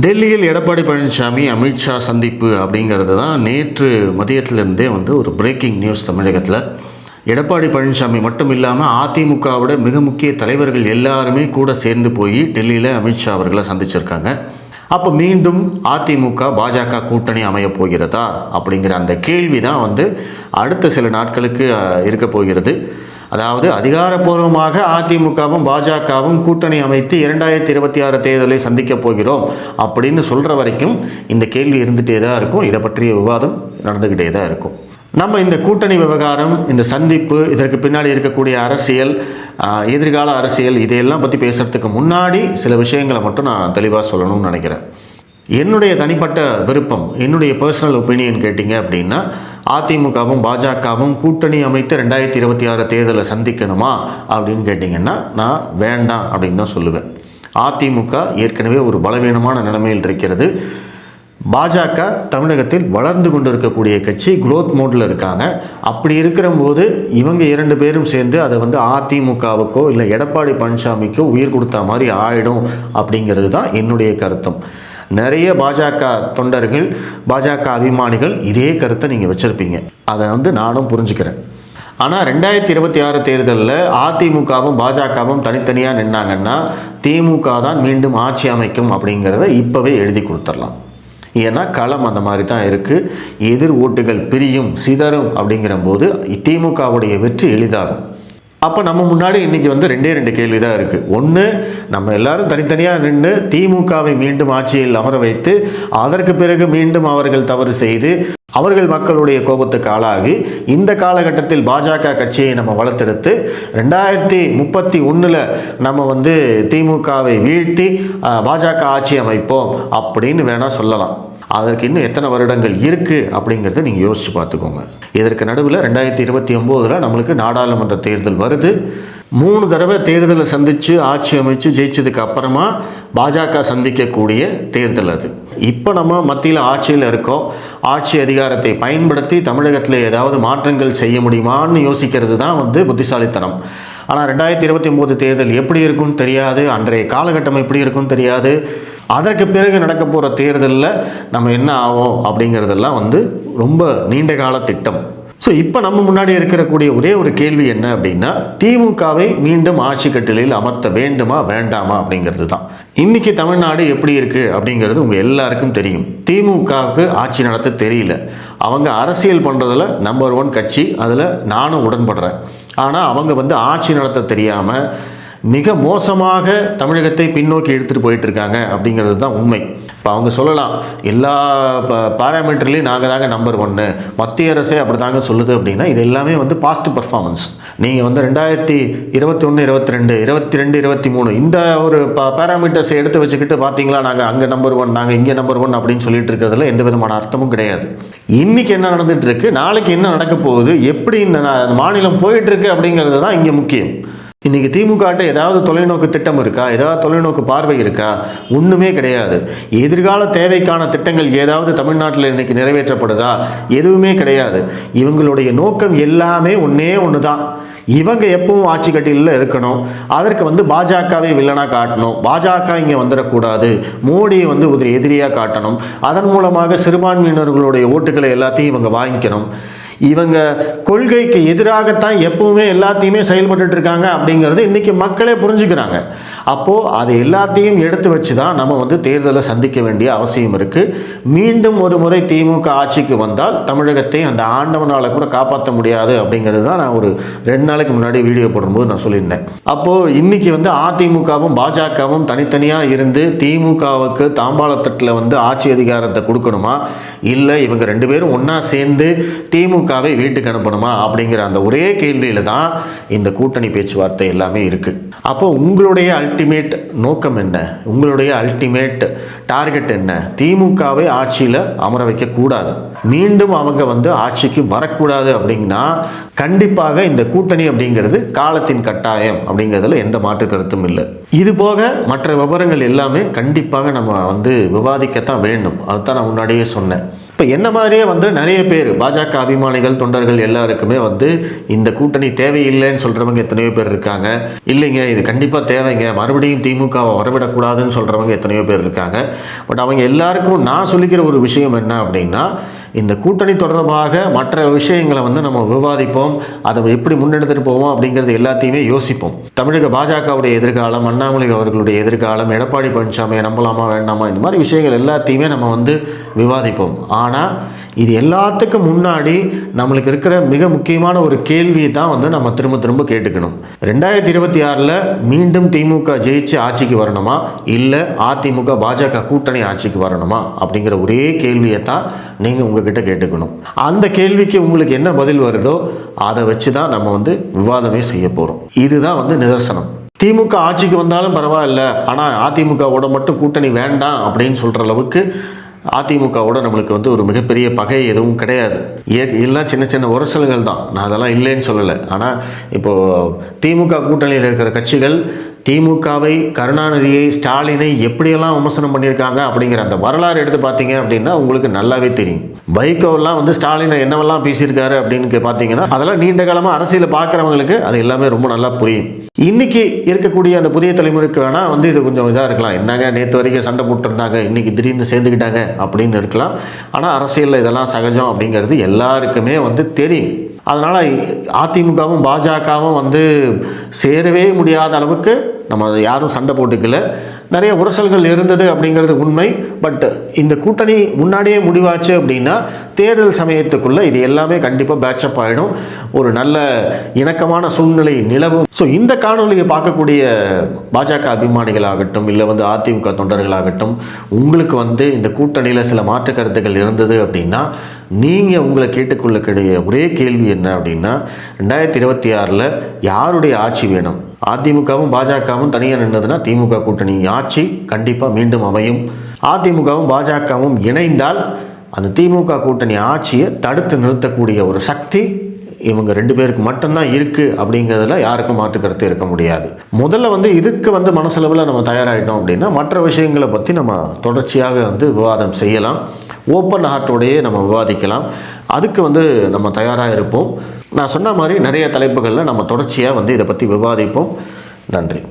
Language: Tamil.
டெல்லியில் எடப்பாடி பழனிசாமி அமித்ஷா சந்திப்பு அப்படிங்கிறது தான் நேற்று மதியத்திலிருந்தே ஒரு பிரேக்கிங் நியூஸ் தமிழகத்தில். எடப்பாடி பழனிசாமி மட்டும் இல்லாமல் அதிமுகவோட மிக முக்கிய தலைவர்கள் எல்லாருமே கூட சேர்ந்து போய் டெல்லியில் அமித்ஷா அவர்களை சந்திச்சிருக்காங்க. அப்போ மீண்டும் அதிமுக பாஜக கூட்டணி அமையப் போகிறதா அப்படிங்கிற அந்த கேள்வி தான் அடுத்த சில நாட்களுக்கு இருக்க போகிறது. அதாவது அதிகாரப்பூர்வமாக அதிமுகவும் பாஜகவும் கூட்டணி அமைத்து 2026 தேர்தலை சந்திக்க போகிறோம் அப்படின்னு சொல்கிற வரைக்கும் இந்த கேள்வி இருந்துகிட்டே தான் இருக்கும். இதை பற்றிய விவாதம் நடந்துக்கிட்டே தான் இருக்கும். நம்ம இந்த கூட்டணி விவகாரம், இந்த சந்திப்பு, இதற்கு பின்னாடி இருக்கக்கூடிய அரசியல், எதிர்கால அரசியல், இதையெல்லாம் பற்றி பேசுகிறதுக்கு முன்னாடி சில விஷயங்களை மட்டும் நான் தெளிவாக சொல்லணும்னு நினைக்கிறேன். என்னுடைய தனிப்பட்ட விருப்பம், என்னுடைய பர்சனல் ஒப்பீனியன் கேட்டிங்க அப்படின்னா, அதிமுகவும் பாஜகவும் கூட்டணி அமைத்து 2026 தேர்தலை சந்திக்கணுமா அப்படின்னு கேட்டிங்கன்னா நான் வேண்டாம் அப்படின்னு தான் சொல்லுவேன். அதிமுக ஏற்கனவே ஒரு பலவீனமான நிலைமையில் இருக்கிறது. பாஜக தமிழகத்தில் வளர்ந்து கொண்டு இருக்கக்கூடிய கட்சி, குரோத் மோடில் இருக்காங்க. அப்படி இருக்கிறபோது இவங்க இரண்டு பேரும் சேர்ந்து அதை அதிமுகவுக்கோ இல்லை எடப்பாடி பழனிசாமிக்கோ உயிர் கொடுத்த மாதிரி ஆயிடும் அப்படிங்கிறது தான் என்னுடைய கருத்தம். நிறைய பாஜக தொண்டர்கள், பாஜக அபிமானிகள் இதே கருத்தை நீங்கள் வச்சுருப்பீங்க. அதை நானும் புரிஞ்சுக்கிறேன். ஆனால் 2026 தேர்தலில் அதிமுகவும் பாஜகவும் தனித்தனியாக நின்னாங்கன்னா திமுக தான் மீண்டும் ஆட்சி அமைக்கும் அப்படிங்கிறத இப்போவே எழுதி கொடுத்துடலாம். ஏன்னா களம் அந்த மாதிரி தான் இருக்குது. எதிர் ஓட்டுகள் பிரியும், சிதறும் அப்படிங்கிற போது திமுகவுடைய வெற்றி எளிதாகும். அப்போ நம்ம முன்னாடி இன்றைக்கி ரெண்டு கேள்வி தான் இருக்குது. ஒன்று, நம்ம எல்லாரும் தனித்தனியாக நின்று திமுகவை மீண்டும் ஆட்சியில் அமர வைத்து அதற்கு பிறகு மீண்டும் அவர்கள் தவறு செய்து அவர்கள் மக்களுடைய கோபத்துக்கு ஆளாகி இந்த காலகட்டத்தில் பாஜக கட்சியை நம்ம வளர்த்தெடுத்து 2031 நம்ம திமுகவை வீழ்த்தி பாஜக ஆட்சி அமைப்போம் அப்படின்னு வேணால் சொல்லலாம். அதற்கு இன்னும் எத்தனை வருடங்கள் இருக்குது அப்படிங்கிறத நீங்கள் யோசித்து பார்த்துக்கோங்க. இதற்கு நடுவில் 2029 நம்மளுக்கு நாடாளுமன்ற தேர்தல் வருது. 3 தடவை தேர்தலை சந்தித்து ஆட்சி அமைச்சு ஜெயிச்சதுக்கு அப்புறமா பாஜக சந்திக்கக்கூடிய தேர்தல் அது. இப்போ நம்ம மத்தியில் ஆட்சியில் இருக்கோம். ஆட்சி அதிகாரத்தை பயன்படுத்தி தமிழகத்தில் ஏதாவது மாற்றங்கள் செய்ய முடியுமான்னு யோசிக்கிறது தான் புத்திசாலித்தனம். ஆனால் 2029 தேர்தல் எப்படி இருக்குன்னு தெரியாது, அன்றைய காலகட்டம் எப்படி இருக்குன்னு தெரியாது. அதற்கு பிறகு நடக்க போகிற தேர்தலில் நம்ம என்ன ஆகும் அப்படிங்கிறதெல்லாம் ரொம்ப நீண்ட கால திட்டம். ஸோ இப்போ நம்ம முன்னாடி இருக்கக்கூடிய ஒரே ஒரு கேள்வி என்ன அப்படின்னா, திமுகவை மீண்டும் ஆட்சி கட்டிலில் அமர்த்த வேண்டுமா வேண்டாமா அப்படிங்கிறது தான். இன்றைக்கி தமிழ்நாடு எப்படி இருக்குது அப்படிங்கிறது உங்கள் எல்லாருக்கும் தெரியும். திமுகவுக்கு ஆட்சி நடத்த தெரியல. அவங்க அரசியல் பண்ணுறதுல நம்பர் 1 கட்சி, அதில் நானும் உடன்படுறேன். ஆனால் அவங்க ஆட்சி நடத்த தெரியாமல் மிக மோசமாக தமிழகத்தை பின்னோக்கி எடுத்துகிட்டு போயிட்டுருக்காங்க அப்படிங்கிறது தான் உண்மை. இப்போ அவங்க சொல்லலாம், எல்லா பாராமீட்டர்லேயும் நாங்கள் தாங்க நம்பர் 1, மத்திய அரசே அப்படி தாங்க சொல்லுது அப்படின்னா இது எல்லாமே பாஸ்ட் பர்ஃபார்மன்ஸ். நீங்கள் 2021, 22, 22, 23 இந்த ஒரு பாராமீட்டர்ஸை எடுத்து வச்சுக்கிட்டு பார்த்தீங்களா நாங்கள் அங்கே நம்பர் 1, நாங்கள் இங்கே நம்பர் 1 அப்படின்னு சொல்லிட்டு இருக்கிறதுல எந்த விதமான அர்த்தமும் கிடையாது. இன்றைக்கி என்ன நடந்துகிட்டு இருக்கு, நாளைக்கு என்ன நடக்க போகுது, எப்படி இந்த மாநிலம் போயிட்டுருக்கு அப்படிங்கிறது தான் இங்கே முக்கியம். இன்றைக்கி திமுகட்ட ஏதாவது தொலைநோக்கு திட்டம் இருக்கா, ஏதாவது தொலைநோக்கு பார்வை இருக்கா? ஒன்றுமே கிடையாது. எதிர்கால தேவைக்கான திட்டங்கள் ஏதாவது தமிழ்நாட்டில் இன்றைக்கி நிறைவேற்றப்படுதா? எதுவுமே கிடையாது. இவங்களுடைய நோக்கம் எல்லாமே ஒன்று தான். இவங்க எப்பவும் ஆட்சி கட்டிலில் இருக்கணும். அதற்கு பாஜகவை வில்லனாக காட்டணும். பாஜக இங்கே வந்துடக்கூடாது. மோடியை ஒரு எதிரியாக காட்டணும். அதன் மூலமாக சிறுபான்மையினர்களுடைய ஓட்டுகளை எல்லாத்தையும் இவங்க வாங்கிக்கணும். இவங்க கொள்கைக்கு எதிராகத்தான் எப்பவுமே எல்லாத்தையுமே செயல்பட்டு இருக்காங்க அப்படிங்கிறது இன்னைக்கு மக்களே புரிஞ்சுக்கிறாங்க. அப்போது அது எல்லாத்தையும் எடுத்து வச்சு தான் நம்ம தேர்தலை சந்திக்க வேண்டிய அவசியம் இருக்குது. மீண்டும் ஒரு முறை திமுக ஆட்சிக்கு வந்தால் தமிழகத்தை அந்த ஆண்டவனால் கூட காப்பாற்ற முடியாது அப்படிங்கிறது தான் நான் ஒரு 2 நாளைக்கு முன்னாடி வீடியோ போடும்போது நான் சொல்லியிருந்தேன். அப்போது இன்றைக்கி அதிமுகவும் பாஜகவும் தனித்தனியாக இருந்து திமுகவுக்கு தாம்பாளத்தட்டில் ஆட்சி அதிகாரத்தை கொடுக்கணுமா, இல்லை இவங்க 2 பேரும் ஒன்றா சேர்ந்து திமுகவை வீட்டுக்கு அனுப்பணுமா அப்படிங்கிற அந்த ஒரே கேள்வியில் தான் இந்த கூட்டணி பேச்சுவார்த்தை எல்லாமே இருக்குது. அப்போ உங்களுடைய அல்டிமேட் நோக்கம் என்ன, உங்களுடைய அல்டிமேட் டார்கெட் என்ன? திமுகவை ஆட்சியில் அமர வைக்கக்கூடாது, மீண்டும் அவங்க ஆட்சிக்கு வரக்கூடாது அப்படின்னா கண்டிப்பாக இந்த கூட்டணி அப்படிங்கிறது காலத்தின் கட்டாயம் அப்படிங்கிறதுல எந்த மாற்று கருத்தும் இல்லை. இது போக மற்ற விவரங்கள் எல்லாமே கண்டிப்பாக நம்ம விவாதிக்கத்தான் வேண்டும். அதுதான் நான் முன்னாடியே சொன்னேன். இப்போ என்ன மாதிரியே வந்து நிறைய பேர் பாஜக அபிமானிகள் தொண்டர்கள் எல்லாருக்குமே வந்து இந்த கூட்டணி தேவையில்லைன்னு சொல்கிறவங்க எத்தனையோ பேர் இருக்காங்க. இல்லைங்க இது கண்டிப்பாக தேவைங்க, மறுபடியும் திமுகவை வரவிடக்கூடாதுன்னு சொல்கிறவங்க எத்தனையோ பேர் இருக்காங்க. பட் அவங்க எல்லாருக்கும் நான் சொல்லிக்கிற ஒரு விஷயம் என்ன அப்படின்னா, இந்த கூட்டணி தொடர்பாக மற்ற விஷயங்களை வந்து நம்ம விவாதிப்போம், அதை எப்படி முன்னெடுத்துட்டு போவோம் அப்படிங்கிறது எல்லாத்தையுமே யோசிப்போம். தமிழக பாஜகவுடைய எதிர்காலம், அண்ணாமலை அவர்களுடைய எதிர்காலம், எடப்பாடி பழனிசாமியை நம்பலாமா வேண்டாமா, இந்த மாதிரி விஷயங்கள் எல்லாத்தையுமே நம்ம வந்து விவாதிப்போம். ஆனால் இது எல்லாத்துக்கும் முன்னாடி நம்மளுக்கு இருக்கிற மிக முக்கியமான ஒரு கேள்வியை தான் வந்து நம்ம திரும்ப திரும்ப கேட்டுக்கணும். 2026 மீண்டும் திமுக ஜெயிச்சு ஆட்சிக்கு வரணுமா, இல்லை அதிமுக பாஜக கூட்டணி ஆட்சிக்கு வரணுமா அப்படிங்கிற ஒரே கேள்வியை தான் நீங்கள் உங்ககிட்ட கேட்டுக்கணும். அந்த கேள்விக்கு உங்களுக்கு என்ன பதில் வருதோ அதை வச்சு தான் நம்ம வந்து விவாதமே செய்ய போகிறோம். இதுதான் வந்து நிதர்சனம். திமுக ஆட்சிக்கு வந்தாலும் பரவாயில்ல, ஆனால் அதிமுகவோட மட்டும் கூட்டணி வேண்டாம் அப்படின்னு சொல்கிற அளவுக்கு அதிமுகவோட நம்மளுக்கு வந்து ஒரு மிகப்பெரிய பகை எதுவும் கிடையாது. எல்லாம் சின்ன சின்ன உரசல்கள் தான், நான் அதெல்லாம் இல்லைன்னு சொல்லலை. ஆனால் இப்போது திமுக கூட்டணியில் இருக்கிற கட்சிகள் திமுகவை, கருணாநிதியை, ஸ்டாலினை எப்படியெல்லாம் விமர்சனம் பண்ணியிருக்காங்க அப்படிங்கிற அந்த வரலாறு எடுத்து பார்த்தீங்க அப்படின்னா உங்களுக்கு நல்லாவே தெரியும். வைகோவெல்லாம் வந்து ஸ்டாலினை என்னவெல்லாம் பேசியிருக்காரு அப்படின்னு பார்த்தீங்கன்னா அதெல்லாம் நீண்ட காலமாக அரசியலில் பார்க்குறவங்களுக்கு அது எல்லாமே ரொம்ப நல்லா புரியும். இன்னைக்கு இருக்கக்கூடிய அந்த புதிய தலைமுறைக்கு வேணால் வந்து இது கொஞ்சம் இதாக இருக்கலாம், என்னங்க நேற்று வரைக்கும் சண்டை போட்டுருந்தாங்க இன்னைக்கு திடீர்னு சேர்ந்துக்கிட்டாங்க அப்படின்னு இருக்கலாம். ஆனால் அரசியலில் இதெல்லாம் சகஜம் அப்படிங்கிறது எல்லாருக்குமே வந்து தெரியும். அதனால் அதிமுகவும் பாஜகவும் வந்து சேரவே முடியாத அளவுக்கு நம்ம யாரும் சண்டை போட்டுக்கல. நிறைய உரசல்கள் இருந்தது அப்படிங்கிறது உண்மை. பட் இந்த கூட்டணி முன்னாடியே முடிவாச்சு அப்படின்னா தேர்தல் சமயத்துக்குள்ளே இது எல்லாமே கண்டிப்பாக பேட்சப் ஆகிடும், ஒரு நல்ல இணக்கமான சூழ்நிலை நிலவும். ஸோ இந்த காணொலியை பார்க்கக்கூடிய பாஜக அபிமானிகளாகட்டும், இல்லை வந்து அதிமுக தொண்டர்களாகட்டும், உங்களுக்கு வந்து இந்த கூட்டணியில் சில மாற்று கருத்துக்கள் இருந்தது அப்படின்னா நீங்கள் உங்களை கேட்டுக்கொள்ளக்கூடிய ஒரே கேள்வி என்ன அப்படின்னா, 2026 யாருடைய ஆட்சி வேணும்? அதிமுகவும் பாஜகவும் தனியாக நின்றதுன்னா திமுக கூட்டணி ஆட்சி கண்டிப்பாக மீண்டும் அமையும். அதிமுகவும் பாஜகவும் இணைந்தால் அந்த திமுக கூட்டணி ஆட்சியை தடுத்து நிறுத்தக்கூடிய ஒரு சக்தி இவங்க 2 பேருக்கு மட்டும்தான் இருக்குது அப்படிங்கிறதுல யாருக்கும் மாற்றுக்கருத்து இருக்க முடியாது. முதல்ல வந்து இதுக்கு வந்து மனசளவில் நம்ம தயாராகிட்டோம் அப்படின்னா மற்ற விஷயங்களை பற்றி நம்ம தொடர்ச்சியாக வந்து விவாதம் செய்யலாம், ஓப்பன் ஹார்ட்டோடையே நம்ம விவாதிக்கலாம். அதுக்கு வந்து நம்ம தயாராக இருப்போம். நான் சொன்ன மாதிரி நிறைய தலைப்புகளில் நம்ம தொடர்ச்சியாக வந்து இதை பற்றி விவாதிப்போம். நன்றி.